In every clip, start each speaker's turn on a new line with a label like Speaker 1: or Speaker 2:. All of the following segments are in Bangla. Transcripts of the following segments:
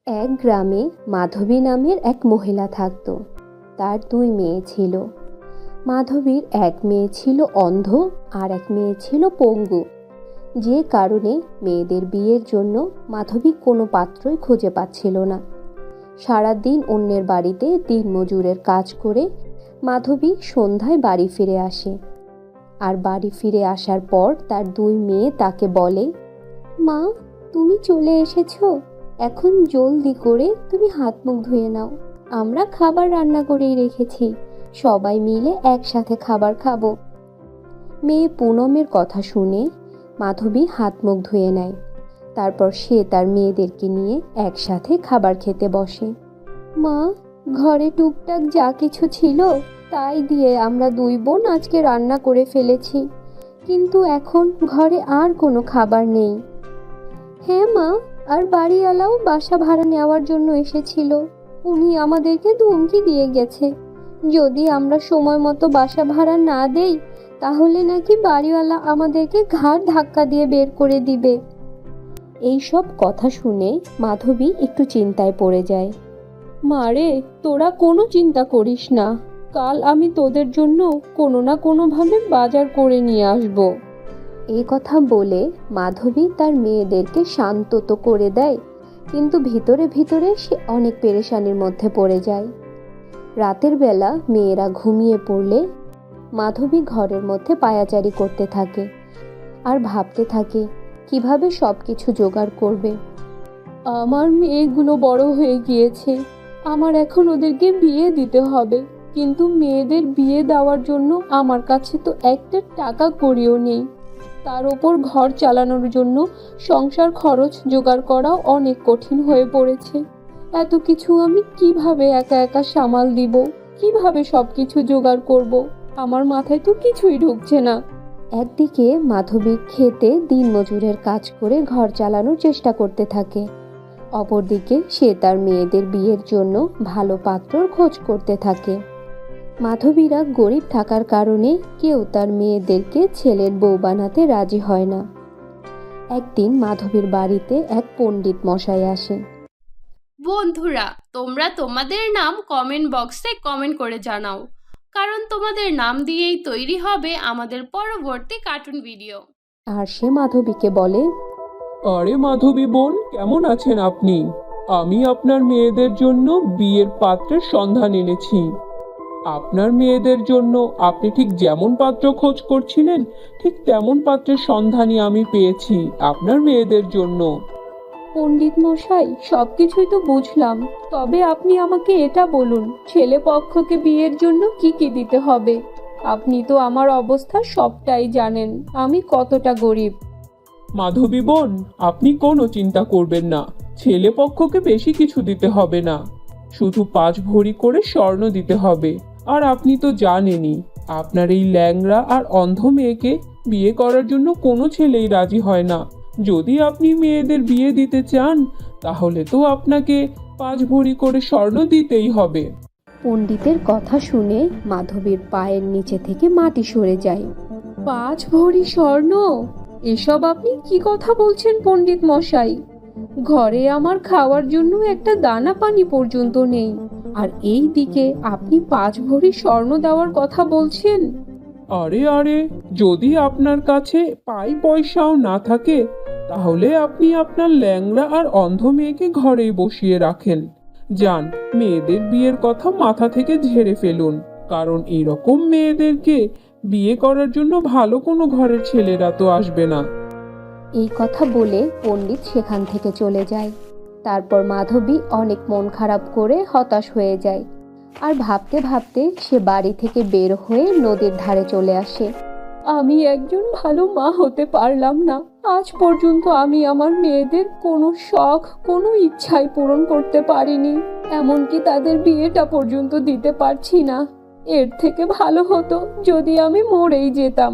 Speaker 1: এক গ্রামে মাধবী নামের এক মহিলা থাকত। তার দুই মেয়ে ছিল। মাধবীর এক মেয়ে ছিল অন্ধ আর এক মেয়ে ছিল পঙ্গু। যে কারণে মেয়েদের বিয়ের জন্য মাধবী কোনো পাত্রই খুঁজে পাচ্ছিল না। সারাদিন অন্যের বাড়িতে দিনমজুরের কাজ করে মাধবী সন্ধ্যায় বাড়ি ফিরে আসে। আর বাড়ি ফিরে আসার পর তার দুই মেয়ে তাকে বলে, মা, তুমি চলে এসেছো, এখন জলদি করে তুমি হাত মুখ ধুয়ে নাও। আমরা খাবার রান্না করেই রেখেছি, সবাই মিলে একসাথে খাবার খাবো। মেয়ে পুনমের কথা শুনে মাধবী হাত মুখ ধুয়ে নেয়। তারপর সে তার মেয়েদেরকে নিয়ে একসাথে খাবার খেতে বসে। মা, ঘরে টুকটাক যা কিছু ছিল তাই দিয়ে আমরা দুই বোন আজকে রান্না করে ফেলেছি, কিন্তু এখন ঘরে আর কোনো খাবার নেই। হ্যাঁ মা, আর বাড়িওয়ালাও বাসা ভাড়া নেওয়ার জন্য এসেছিল। উনি আমাদেরকে ধমকি দিয়ে গেছে, যদি আমরা সময় মতো বাসা ভাড়া না দেই তাহলে নাকি বাড়িওয়ালা আমাদেরকে ঘাড় ধাক্কা দিয়ে বের করে দিবে। এই সব কথা শুনে মাধবী একটু চিন্তায় পড়ে যায়। মারে, তোরা কোনো চিন্তা করিস না, কাল আমি তোদের জন্য কোনো না কোনোভাবে বাজার করে নিয়ে আসবো। এই কথা বলে মাধবী তার মেয়েদেরকে শান্ত তো করে দেয়, কিন্তু ভিতরে ভিতরে সে অনেক পেরেশানির মধ্যে পড়ে যায়। রাতের বেলা মেয়েরা ঘুমিয়ে পড়লে মাধবী ঘরের মধ্যে পায়াচারি করতে থাকে আর ভাবতে থাকে কিভাবে সব কিছু জোগাড় করবে। আমার মেয়েগুলো বড় হয়ে গিয়েছে, আমার এখন ওদেরকে বিয়ে দিতে হবে, কিন্তু মেয়েদের বিয়ে দেওয়ার জন্য আমার কাছে তো একটা টাকা কড়িও নেই। তার ওপর ঘর চালানোর জন্য সংসার খরচ জোগাড় করাও অনেক কঠিন হয়ে পড়েছে। এত কিছু আমি কিভাবে একা একা সামাল দিব, কিভাবে সবকিছু জোগাড় করব, আমার মাথায় তো কিছুই ঢুকছে না। একদিকে মাধবী খেতে দিনমজুরের কাজ করে ঘর চালানোর চেষ্টা করতে থাকে, অপরদিকে সে তার মেয়েদের বিয়ের জন্য ভালো পাত্রর খোঁজ করতে থাকে। মাধবীরা গরিব থাকার কারণে কেউ তার মেয়েদেরকে ছেলের বউ বানাতে রাজি হয় না। একদিন মাধবীর বাড়িতে এক পণ্ডিত মশাই আসে।
Speaker 2: বন্ধুরা, তোমরা তোমাদের নাম কমেন্ট বক্সে কমেন্ট করে জানাও, কারণ তোমাদের নাম দিয়েই তৈরি হবে আমাদের পরবর্তী কার্টুন ভিডিও।
Speaker 1: আর সে মাধবীকে বলে,
Speaker 3: আরে মাধবী বোন, কেমন আছেন আপনি? আমি আপনার মেয়েদের জন্য বিয়ের পাত্রের সন্ধান এনেছি। আপনার মেয়েদের জন্য আপনি ঠিক যেমন পাত্র খোঁজ করছিলেন, ঠিক তেমন পাত্রের সন্ধানই আমি পেয়েছি আপনার মেয়েদের জন্য।
Speaker 1: পণ্ডিত মশাই, সবকিছুই তো বুঝলাম, তবে আপনি আমাকে এটা বলুন, ছেলে পক্ষকে বিয়ের জন্য কি কি দিতে হবে? আপনি তো আমার অবস্থা সবটাই জানেন, আমি কতটা গরিব।
Speaker 3: মাধবী বোন, আপনি কোনো চিন্তা করবেন না, ছেলে পক্ষকে বেশি কিছু দিতে হবে না, শুধু 5 ভরি করে স্বর্ণ দিতে হবে। আর আপনি তো জানেনই, আপনার এই ল্যাংড়া আর অন্ধ মেয়েকে বিয়ে করার জন্য কোনো ছেলেই রাজি হয় না। যদি আপনি মেয়েদের বিয়ে দিতে চান, তাহলে তো আপনাকে 5 ভরি করে স্বর্ণ দিতেই হবে।
Speaker 1: পণ্ডিতের কথা শুনে মাধবীর পায়ের নিচে থেকে মাটি সরে যায়। 5 ভরি স্বর্ণ? এসব আপনি কি কথা বলছেন পণ্ডিত মশাই? ঘরে আমার খাওয়ার জন্য একটা দানা পানি পর্যন্ত নেই, আর এই দিকে আপনি 5 ভরি স্বর্ণ দেওয়ার কথা বলছেন?
Speaker 3: আরে আরে, যদি আপনার কাছে পয়সাও না থাকে, তাহলে আপনি আপনার ল্যাংড়া আর অন্ধ মেয়েকে ঘরেই বসিয়ে রাখেন। যান, মেয়েদের বিয়ের কথা মাথা থেকে ঝেড়ে ফেলুন, কারণ এরকম মেয়েদেরকে বিয়ে করার জন্য ভালো কোনো ঘরের ছেলেরা তো আসবে না।
Speaker 1: এই কথা বলে পণ্ডিত সেখান থেকে চলে যায়। তারপর মাধবী অনেক মন খারাপ করে হতাশ হয়ে যায়, আর ভাবতে ভাবতে সে বাড়ি থেকে বের হয়ে নদীর ধারে চলে আসে। আমি একজন ভালো মা হতে পারলাম না, আজ পর্যন্ত আমি আমার মেয়েদের কোনো শখ, কোনো ইচ্ছাই পূরণ করতে পারিনি, এমনকি তাদের বিয়েটা পর্যন্ত দিতে পারছি না। এর থেকে ভালো হতো যদি আমি মরেই যেতাম।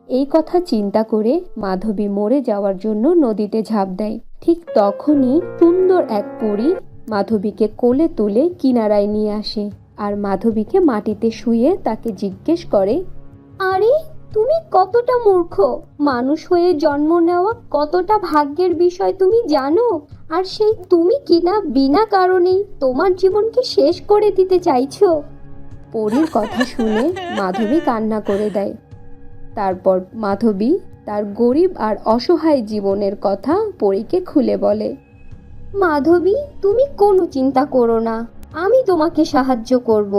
Speaker 1: এই কথা চিন্তা করে মাধবী মরে যাওয়ার জন্য নদীতে ঝাঁপ দেয়। ঠিক তখনই সুন্দর এক পরী মাধবীকে কোলে তুলে কিনারায় নিয়ে আসে, আর মাধবীকে মাটিতে শুইয়ে তাকে জিজ্ঞেস করে, আরে তুমি কতটা মূর্খ! মানুষ হয়ে জন্ম নেওয়া কতটা ভাগ্যের বিষয় তুমি জানো? আর সেই তুমি কিনা বিনা কারণেই তোমার জীবনকে শেষ করে দিতে চাইছো। পরীর কথা শুনে মাধবী কান্না করে দেয়। তারপর মাধবী তার গরিব আর অসহায় জীবনের কথা পরীকে খুলে বলে। মাধবী, তুমি কোনো চিন্তা করো না, আমি তোমাকে সাহায্য করব।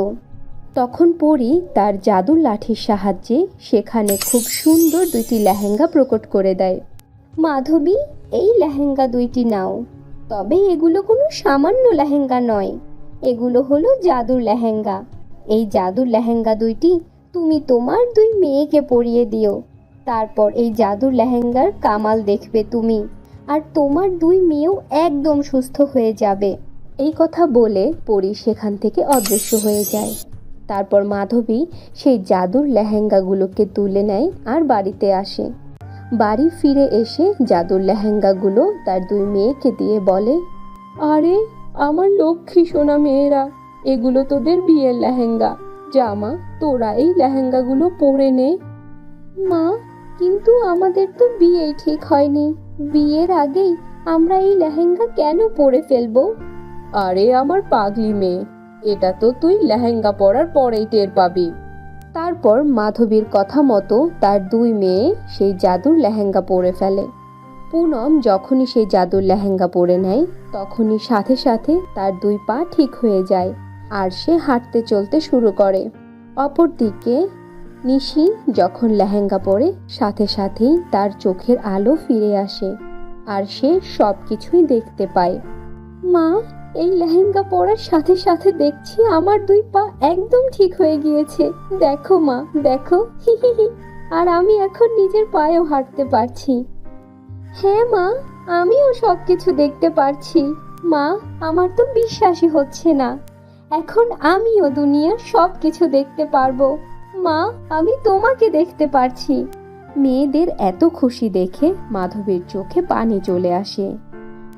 Speaker 1: তখন পরী তার জাদুর লাঠির সাহায্যে সেখানে খুব সুন্দর দুইটি লেহেঙ্গা প্রকট করে দেয়। মাধবী, এই লেহেঙ্গা দুইটি নাও। তবে এগুলো কোনো সামান্য লেহেঙ্গা নয়, এগুলো হলো জাদুর লেহেঙ্গা। এই জাদুর লেহেঙ্গা দুইটি তুমি তোমার দুই মেয়েকে পরিয়ে দিও। তারপর এই জাদুর লেহেঙ্গার কামাল দেখবে তুমি, আর তোমার দুই মেয়েও একদম সুস্থ হয়ে যাবে। এই কথা বলে পরী সেখান থেকে অদৃশ্য হয়ে যায়। তারপর মাধবী সেই জাদুর লেহেঙ্গাগুলোকে তুলে নেয় আর বাড়িতে আসে। বাড়ি ফিরে এসে জাদুর লেহেঙ্গাগুলো তার দুই মেয়েকে দিয়ে বলে, আরে আমার লক্ষ্মী সোনা মেয়েরা, এগুলো তোদের বিয়ের লেহেঙ্গা। জামা, তোরা এই লেহেঙ্গাগুলো পরে নে। মা, কিন্তু আমাদের তো বিয়েই ঠিক হয়নি, বিয়ের আগেই আমরা এই লেহেঙ্গা কেন পরে ফেলবো? আরে আমার পাগলি মেয়ে, এটা তো তুই লেহেঙ্গা পরার পরেই টের পাবি। তারপর মাধবীর কথা মতো তার দুই মেয়ে সেই জাদুর লেহেঙ্গা পরে ফেলে। পুনম যখনই সেই জাদুর লেহেঙ্গা পরে নেয়, তখনই সাথে সাথে তার দুই পা ঠিক হয়ে যায় আর সে হাঁটতে চলতে শুরু করে। অপরদিকে নিশি যখন লেহেঙ্গা পরে, সাথে সাথেই তার চোখের আলো ফিরে আসে আর সে সব কিছুই দেখতে পায়। মা, এই লেহেঙ্গা পরার সাথে সাথে দেখছি আমার দুই পা একদম ঠিক হয়ে গিয়েছে। দেখো মা, দেখো, হি হি হি। আর আমি এখন নিজের পায়েও হাঁটতে পারছি। হ্যাঁ মা, আমিও সব কিছু দেখতে পারছি। মা, আমার তো বিশ্বাসই হচ্ছে না, এখন আমিও দুনিয়ার সব কিছু দেখতে পারবো। মা, আমি তোমাকে দেখতে পারছি। মেয়েদের এত খুশি দেখে মাধবীর চোখে পানি চলে আসে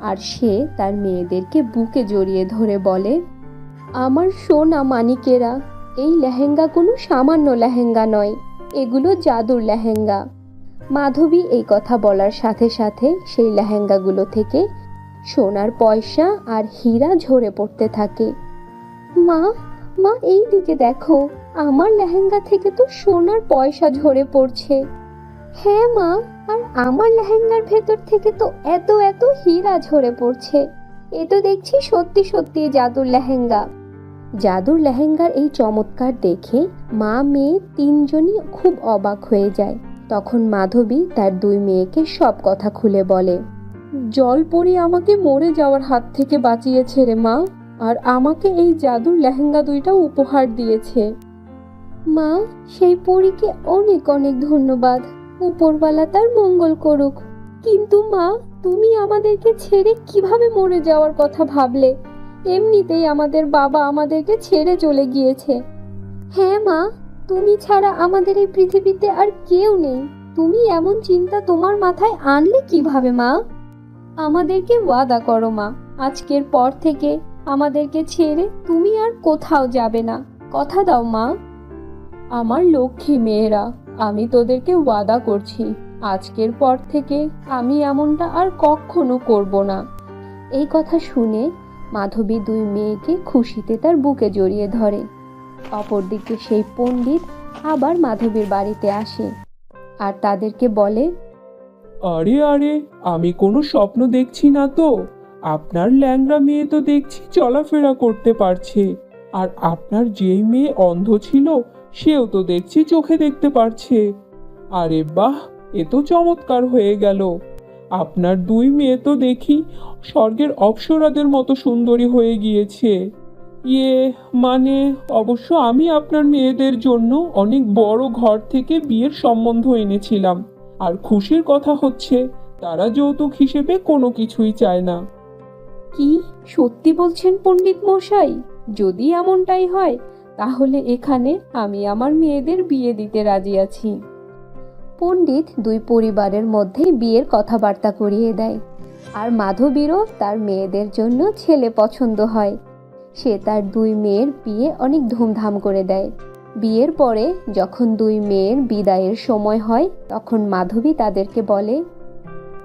Speaker 1: আর সে তার মেয়েদেরকে বুকে জড়িয়ে ধরে বলে, আমার সোনা মানিকেরা, এই লেহেঙ্গা কোনো সামান্য লেহেঙ্গা নয়, এগুলো জাদুর লেহেঙ্গা। মাধবী এই কথা বলার সাথে সাথে সেই লেহেঙ্গাগুলো থেকে সোনার পয়সা আর হীরা ঝরে পড়তে থাকে। মা, মা, এই দিকে দেখো, আমার লেহেঙ্গা থেকে তো সোনার পয়সা ঝরে পড়ছে। হ্যাঁ মা, আর আমার লেহেঙ্গার ভেতর থেকে তো এত এত হীরা ঝরে পড়ছে। এ তো দেখছি সত্যি সত্যি জাদুর লেহেঙ্গা। জাদুর লেহেঙ্গার এই চমৎকার দেখে মা মেয়ে তিনজনই খুব অবাক হয়ে যায়। তখন মাধবী তার দুই মেয়েকে সব কথা খুলে বলে। জলপরি আমাকে মরে যাওয়ার হাত থেকে বাঁচিয়েছে রে মা, আর আমাকে এই জাদুর লেহেঙ্গা দুইটা উপহার দিয়েছে। মা, সেই পরীকে অনেক অনেক ধন্যবাদ, উপরওয়ালা তার মঙ্গল করুক। কিন্তু মা, তুমি আমাদেরকে ছেড়ে কিভাবে মরে যাওয়ার কথা ভাবলে? এমনিতেই আমাদের বাবা আমাদেরকে ছেড়ে চলে গিয়েছে। হ্যাঁ মা, তুমি ছাড়া আমাদের এই পৃথিবীতে আর কেউ নেই। তুমি এমন চিন্তা তোমার মাথায় আনলে কিভাবে মা? আমাদেরকে ওয়াদা করো মা, আজকের পর থেকে আমাদেরকে ছেড়ে তুমি আর কোথাও যাবে না। কথা দাও মা। আমার লক্ষ্মী মেয়েরা, আমি তোদেরকে ওয়াদা করছি, আজকের পর থেকে আমি এমনটা আর কখনো করব না। এই কথা শুনে মাধবী দুই মেয়েকে খুশিতে তার বুকে জড়িয়ে ধরে। অপরদিকে সেই পণ্ডিত আবার মাধবীর বাড়িতে আসে আর তাদেরকে বলে,
Speaker 3: আরে আরে, আমি কোনো স্বপ্ন দেখছি না তো? আপনার ল্যাংড়া মেয়ে তো দেখছি চলাফেরা করতে পারছে, আর আপনার যেই মেয়ে অন্ধ ছিল সেও তো দেখছি চোখে দেখতে পারছে। আরে বাহ, এ তো চমৎকার হয়ে গেল। আপনার দুই মেয়ে তো দেখি স্বর্গের অপ্সরাদের মতো সুন্দরী হয়ে গিয়েছে। মানে অবশ্য আমি আপনার মেয়েদের জন্য অনেক বড় ঘর থেকে বিয়ের সম্বন্ধ এনেছিলাম, আর খুশির কথা হচ্ছে তারা যৌতুক হিসেবে কোনো কিছুই চায় না।
Speaker 1: কি সত্যি বলছেন পণ্ডিত মশাই? যদি এমনটাই হয় তাহলে এখানে আমি আমার মেয়েদের বিয়ে দিতে রাজি আছি। পণ্ডিত দুই পরিবারের মধ্যে বিয়ের কথাবার্তা করিয়ে দেয়, আর মাধবীরও তার মেয়েদের জন্য ছেলে পছন্দ হয়। সে তার দুই মেয়ের বিয়ে অনেক ধুমধাম করে দেয়। বিয়ের পরে যখন দুই মেয়ের বিদায়ের সময় হয় তখন মাধবী তাদেরকে বলে,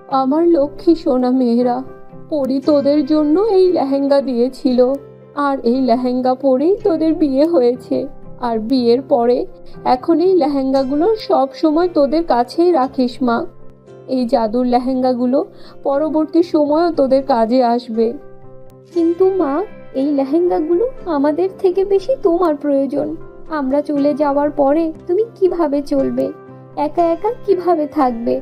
Speaker 1: আমার লক্ষ্মী সোনা মেয়েরা, পরি তোদের জন্য এই লেহেঙ্গা দিয়েছিল, আর এই লেহেঙ্গা পরেই তোদের বিয়ে হয়েছে। আর বিয়ের পরে এখন এই লেহেঙ্গাগুলো সব সময় তোদের কাছেই রাখিস মা। এই জাদুর লেহেঙ্গাগুলো পরবর্তী সময়ও তোদের কাজে আসবে। কিন্তু মা, এই লেহেঙ্গাগুলো আমাদের থেকে বেশি তোমার প্রয়োজন। আমরা চলে যাওয়ার পরে তুমি কিভাবে চলবে? একা একা কিভাবে থাকবে?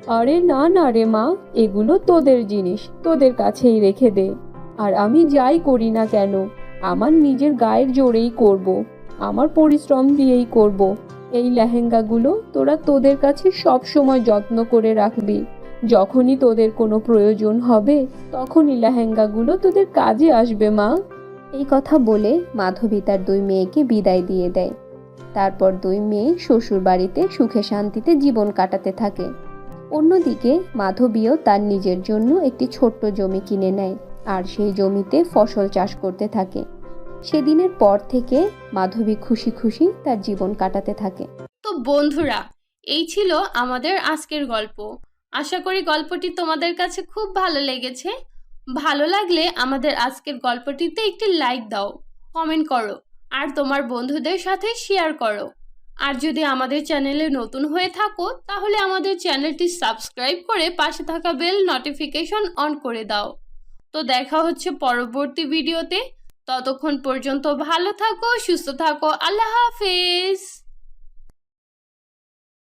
Speaker 1: আরে না না রে মা, এগুলো তোদের জিনিস, তোদের কাছেই রেখে দে। আর আমি যাই করি না কেন, আমার নিজের গায়ের জোরেই করব, আমার পরিশ্রম দিয়েই করব। এই লেহেঙ্গাগুলো তোরা তোদের কাছে সব সময় যত্ন করে রাখবি। যখনই তোদের কোনো প্রয়োজন হবে তখনই লেহেঙ্গাগুলো তোদের কাজে আসবে মা। এই কথা বলে মাধবী তার দুই মেয়েকে বিদায় দিয়ে দেয়। তারপর দুই মেয়ে শ্বশুর বাড়িতে সুখে শান্তিতে জীবন কাটাতে থাকে। অন্যদিকে মাধবীও তার নিজের জন্য একটি ছোট্ট জমি কিনে নেয় আর সেই জমিতে ফসল চাষ করতে থাকে। সেদিনের পর থেকে মাধবী খুশি খুশি তার জীবন কাটাতে থাকে।
Speaker 2: তো বন্ধুরা, এই ছিল আমাদের আজকের গল্প। আশা করি গল্পটি তোমাদের কাছে খুব ভালো লেগেছে। ভালো লাগলে আমাদের আজকের গল্পটিতে একটি লাইক দাও, কমেন্ট করো আর তোমার বন্ধুদের সাথে শেয়ার করো। আর যদি আমাদের চ্যানেলে নতুন হয়ে থাকো তাহলে আমাদের চ্যানেলটি সাবস্ক্রাইব করে পাশে থাকা বেল নোটিফিকেশন অন করে দাও। তো দেখা হচ্ছে পরবর্তী ভিডিওতে। ততক্ষণ পর্যন্ত ভালো থাকো, সুস্থ থাকো। আল্লাহ হাফেজ।